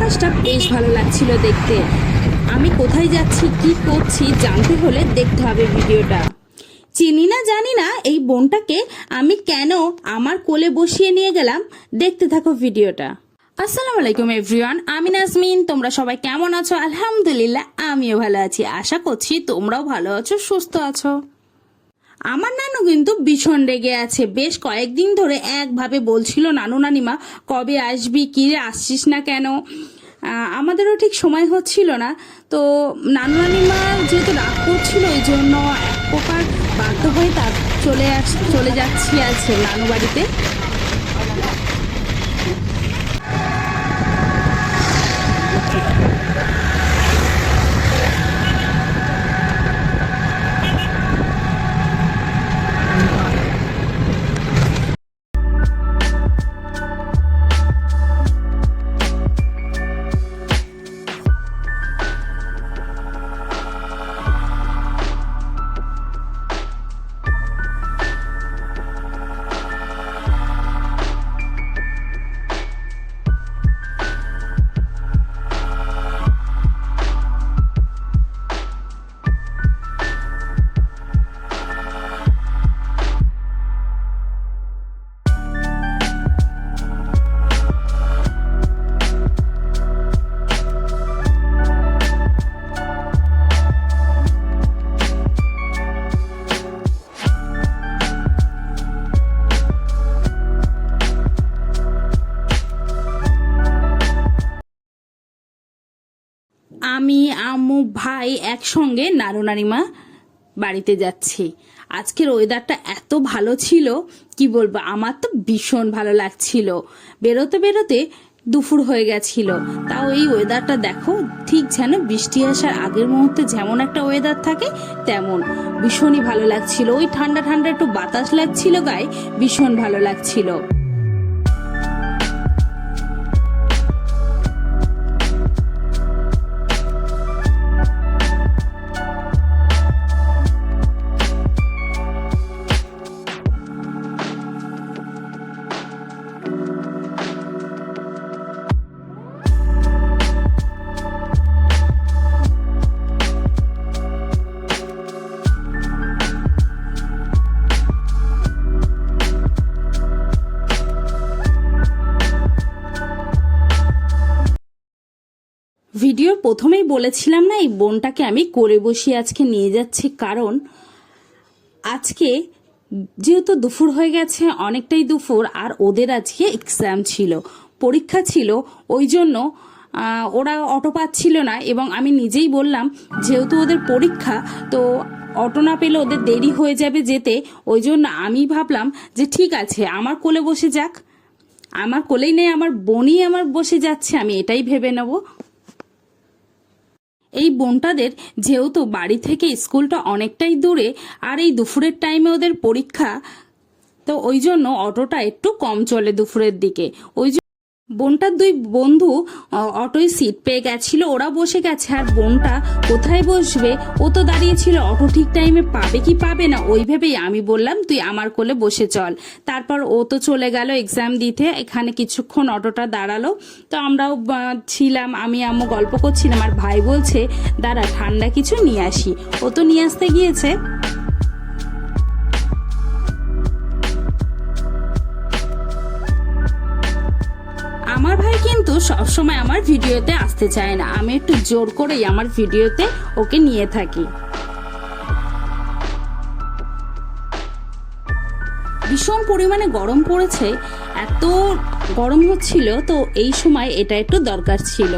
আকাশটা বেশ ভালো লাগছিল দেখতে। আমি কোথায় যাচ্ছি কি করছি জানতে হলে দেখতে হবে ভিডিওটা। চিনি না জানি না এই বোনটাকে আমি কেন আমার কোলে বসিয়ে নিয়ে গেলাম, দেখতে থাকো ভিডিওটা। আসসালামু আলাইকুম এভরিওয়ান, আমি নাজমিন। তোমরা সবাই কেমন আছো? আলহামদুলিল্লাহ আমিও ভালো আছি। আশা করছি তোমরাও ভালো আছো, সুস্থ আছো। আমার নানু কিন্তু ভীষণ রেগে আছে। বেশ কয়েকদিন ধরে একভাবে বলছিল নানু নানিমা কবে আসবি, কি রে আসছিস না কেন। আমাদেরও ঠিক সময় হচ্ছিল না। তো নানু নানিমা যেহেতু রাগ করছিল ওই জন্য এক প্রকার বাধ্য হয়ে তার চলে যাচ্ছি আছে নানু বাড়িতে। আমি আম্মু ভাই একসঙ্গে নানু নানিমা বাড়িতে যাচ্ছি। আজকের ওয়েদারটা এত ভালো ছিল কি বলবো, আমার তো ভীষণ ভালো লাগছিল। বেরোতে বেরোতে দুপুর হয়ে গেছিল, তাও এই ওয়েদারটা দেখো, ঠিক যেন বৃষ্টি আসার আগের মুহূর্তে যেমন একটা ওয়েদার থাকে তেমন ভীষণই ভালো লাগছিল। ওই ঠান্ডা ঠান্ডা একটু বাতাস লাগছিল গায়ে, ভীষণ ভালো লাগছিল। ভিডিওর প্রথমেই বলেছিলাম না, এই বোনটাকে আমি কোলে বসিয়ে আজকে নিয়ে যাচ্ছি, কারণ আজকে যেহেতু দুপুর হয়ে গেছে, অনেকটাই দুপুর, আর ওদের আজকে এক্সাম ছিল, পরীক্ষা ছিল, ওই জন্য ওরা অটো পাচ্ছিল না। এবং আমি নিজেই বললাম যেহেতু ওদের পরীক্ষা, তো অটো না পেলে ওদের দেরি হয়ে যাবে যেতে। ওই জন্য আমি ভাবলাম যে ঠিক আছে আমার কোলে বসে যাক। আমার কোলেই নেই, আমার বোনই আমার বসে যাচ্ছে, আমি এটাই ভেবে নেব। এই বোনটাদের যেহেতু বাড়ি থেকে স্কুলটা অনেকটাই দূরে, আর এই দুপুরের টাইমে ওদের পরীক্ষা, তো ওই জন্য অটোটা একটু কম চলে দুপুরের দিকে। ওই বোনটার দুই বন্ধু অটোয় সিট পেয়ে গেছিল, ওরা বসে গেছে। আর বোনটা কোথায় বসবে, ও তো দাঁড়িয়েছিল, অটো ঠিক টাইমে পাবে কি পাবে না ওই ভেবেই আমি বললাম তুই আমার কোলে বসে চল। তারপর ও তো চলে গেল এক্সাম দিতে। এখানে কিছুক্ষণ অটোটা দাঁড়ালো, তো আমরাও ছিলাম, আমি আম্মু গল্প করছিলাম। আর ভাই বলছে দাঁড়া ঠান্ডা কিছু নিয়ে আসি, ও তো নিয়ে আসতে গিয়েছে। আমার ভাই কিন্তু সবসময় আমার ভিডিওতে আসতে চায় না, আমি একটু জোর করেই আমার ভিডিওতে ওকে নিয়ে থাকি। ভীষণ পরিমাণে গরম পড়েছে, এত গরম হচ্ছিল, তো এই সময় এটা একটু দরকার ছিল।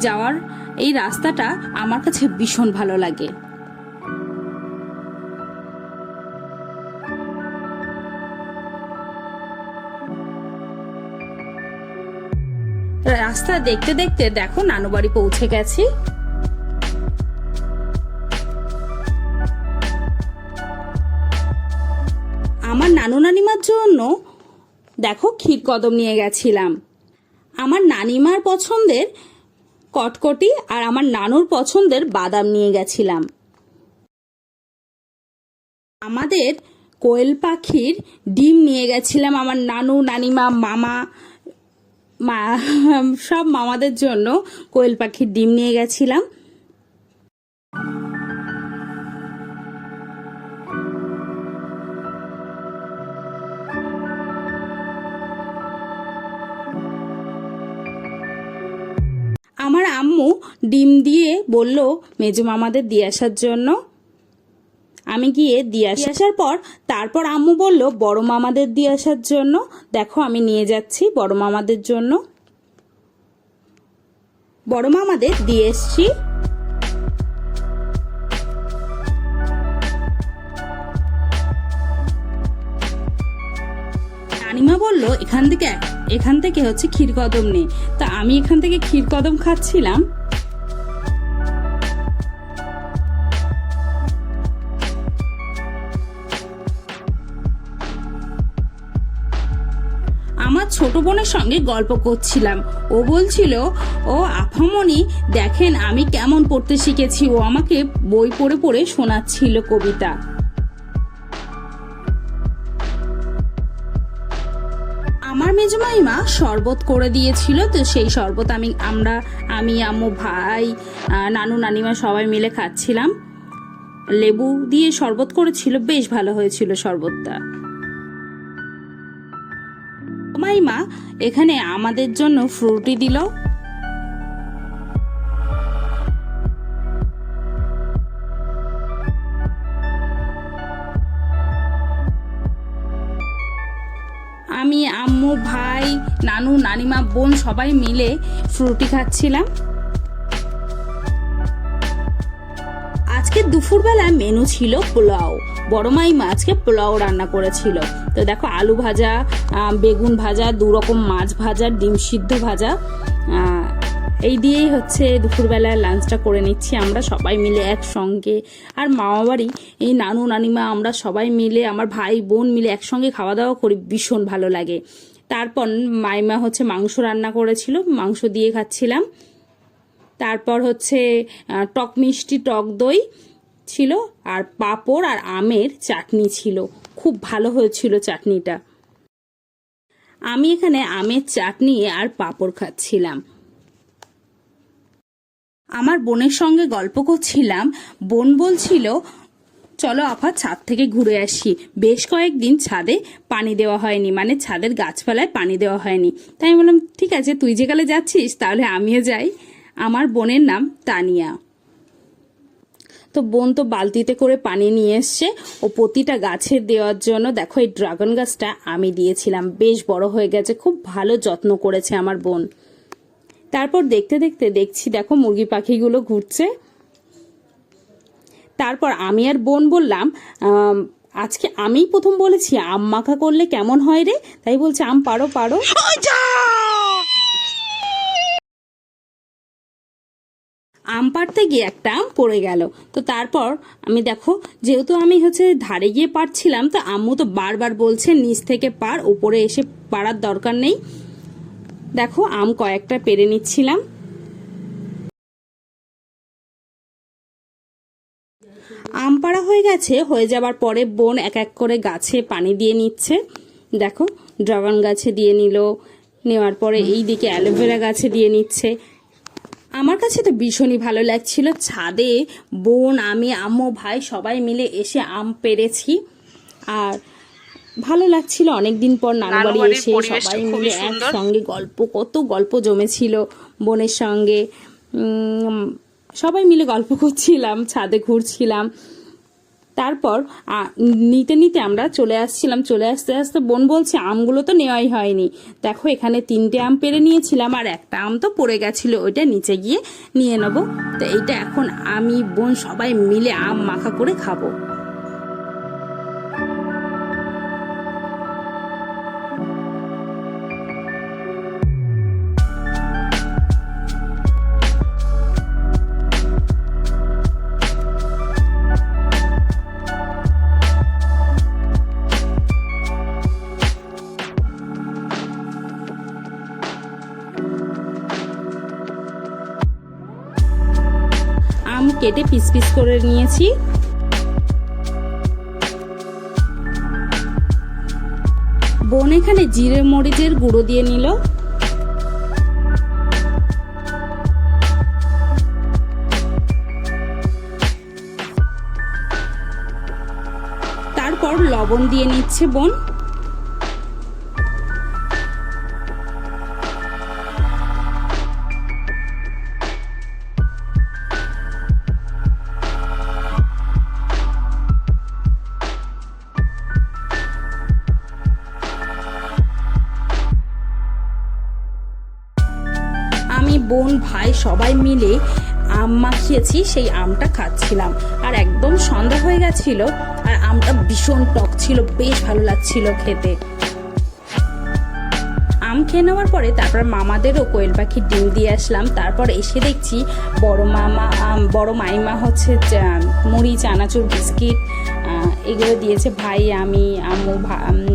যাওয়ার এই রাস্তাটা আমার কাছে ভীষণ ভালো লাগে। রাস্তা দেখতে দেখতে দেখো নানু বাড়ি পৌঁছে গেছি। আমার নানু নানিমার জন্য দেখো ক্ষীর কদম নিয়ে গেছিলাম। আমার নানিমার পছন্দের কটকটি আর আমার নানুর পছন্দের বাদাম নিয়ে গেছিলাম। আমাদের কোয়েল পাখির ডিম নিয়ে গেছিলাম আমার নানু নানিমা মামা সব মামাদের জন্য কোয়েল পাখির ডিম নিয়ে গেছিলাম। আমার আম্মু ডিম দিয়ে বলল মেজো মামাদের দিয়ে আসার জন্য। আমি গিয়ে দিয়ে আসার পর তারপর আম্মু বলল বড় মামাদের দিয়ে আসার জন্য। দেখো আমি নিয়ে যাচ্ছি বড় মামাদের জন্য। বড় মামাদের দিয়ে এসছি। নানিমা বলল এখান থেকে হচ্ছে ক্ষীর কদম নে। তা আমি এখান থেকে ক্ষীর কদম খাচ্ছিলাম। আমার ছোট বোনের সঙ্গে গল্প করছিলাম। ও বলছিল ও আফামনি দেখেন আমি কেমন পড়তে শিখেছি। ও আমাকে বই পড়ে পড়ে শোনাচ্ছিল কবিতা। আমার মেজমাইমা শরবত করে দিয়েছিল, তো সেই শরবত আমি আম্মু ভাই নানু নানিমা সবাই মিলে খাচ্ছিলাম। লেবু দিয়ে শরবত করেছিল, বেশ ভালো হয়েছিল শরবতটা। মাইমা এখানে আমাদের জন্য ফ্রুটি দিল। আমি আম্মু ভাই নানু নানিমা বোন সবাই মিলে ফ্রুটি খাচ্ছিলাম। আজকে দুপুরবেলা মেনু ছিল পোলাও। বড় মাইমা আজকে পোলাও রান্না করেছিল। তো দেখো আলু ভাজা, বেগুন ভাজা, 2 রকম মাছ ভাজা, ডিম সিদ্ধ ভাজা, এই দিয়েই হচ্ছে দুপুরবেলা লাঞ্চটা করে নিচ্ছি আমরা সবাই মিলে একসঙ্গে। আর মামা বাড়ি এই নানু নানিমা আমরা সবাই মিলে আমার ভাই বোন মিলে একসঙ্গে খাওয়া দাওয়া করি, ভীষণ ভালো লাগে। তারপর মাইমা হচ্ছে মাংস রান্না করেছিল, মাংস দিয়ে খাচ্ছিলাম। তারপর হচ্ছে টক মিষ্টি টক দই ছিল, আর পাঁপড় আর আমের চাটনি ছিল। খুব ভালো হয়েছিল চাটনিটা। আমি এখানে আমের চাটনি আর পাঁপড় খাচ্ছিলাম। আমার বোনের সঙ্গে গল্প করছিলাম। বোন বলছিল চলো আফা ছাদ থেকে ঘুরে আসি। বেশ কয়েকদিন ছাদে পানি দেওয়া হয়নি, মানে ছাদের গাছপালায় পানি দেওয়া হয়নি। তাই আমি বললাম ঠিক আছে, তুই যেকালে যাচ্ছিস তাহলে আমিও যাই। আমার বোনের নাম তানিয়া। তো বোন তো বালতিতে করে পানি নিয়ে এসছে ও প্রতিটা গাছের দেওয়ার জন্য। দেখো এই ড্রাগন গাছটা আমি দিয়েছিলাম, বেশ বড় হয়ে গেছে, খুব ভালো যত্ন করেছে আমার বোন। তারপর দেখতে দেখতে দেখছি দেখো মুরগি পাখিগুলো ঘুরছে। তারপর আমি আর বোন বললাম আজকে আমিই প্রথম বলেছি আম মাখা করলে কেমন হয় রে। তাই বলছে আম পারো পারো। আম পাড়তে গিয়ে একটা আম পড়ে গেল। তো তারপর আমি দেখো যেহেতু আমি হচ্ছে ধারে গিয়ে পাড়ছিলাম, তো আম্মু তো বারবার বলছে নিচ থেকে পাড়, উপরে এসে পাড়ার দরকার নেই। দেখো আম কয়েকটা পেরে নিচ্ছিলাম। আম পাড়া হয়ে গেছে, হয়ে যাবার পরে বোন এক এক করে গাছে পানি দিয়ে নিচ্ছে। দেখো ড্রাগন গাছে দিয়ে নিল, নেওয়ার পরে এই দিকে অ্যালোভেরা গাছে দিয়ে নিচ্ছে। আমার কাছে তো ভীষণই ভালো লাগছিল। ছাদে বোন আমি আম্মু ভাই সবাই মিলে এসে আম পেরেছি, আর ভালো লাগছিল। অনেকদিন পর নানু বাড়ি এসে সবাই মিলে একসঙ্গে কত গল্প জমেছিল বোনের সঙ্গে। সবাই মিলে গল্প করছিলাম, ছাদে ঘুরছিলাম। তারপর নিতে নিতে আমরা চলে আসছিলাম, চলে আসতে আসতে বোন বলছে আমগুলো তো নেওয়াই হয়নি, দেখো এখানে 3টে আম পেড়ে নিয়েছিলাম আর একটা আম তো পড়ে গেছিলো, ওইটা নিচে গিয়ে নিয়ে নেবো। তো এইটা এখন আমি বোন সবাই মিলে আম মাখা করে খাবো। আম কেটে পিস পিস করে নিয়েছি। বোন এখানে জিরে মরিচের গুঁড়ো দিয়ে নিল। তারপর লবণ দিয়ে নিচ্ছে বোন। আমি বোন ভাই সবাই মিলে আম মাখিয়েছি, সেই আমটা খাচ্ছিলাম আর একদম সন্ধ্যা হয়ে গেছিল আর আমটা ভীষণ টক ছিল, বেশ ভালো লাগছিল খেতে। আম খেয়ে নেওয়ার পরে তারপর মামাদেরও কোয়েল পাখির ডিম দিয়ে আসলাম। তারপর এসে দেখছি বড় মাইমা হচ্ছে মুড়ি চানাচুর বিস্কিট এগুলো দিয়েছে। ভাই আমি আম্মু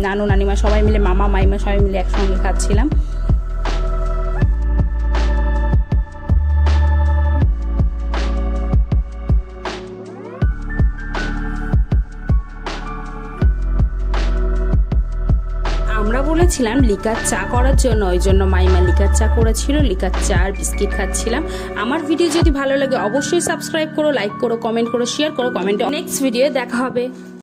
নানু নানিমা সবাই মিলে, মামা মাইমা সবাই মিলে একসঙ্গে খাচ্ছিলাম। আমরা বলেছিলাম লিকার চা করার জন্য, ওই জন্য মাইমা লিকার চা করেছিল, লিকার চা আর বিস্কিট খাচ্ছিলাম। আমার ভিডিও যদি ভালো লাগে অবশ্যই সাবস্ক্রাইব করো, লাইক করো, কমেন্ট করো, শেয়ার করো। কমেন্টে নেক্সট ভিডিও দেখা হবে।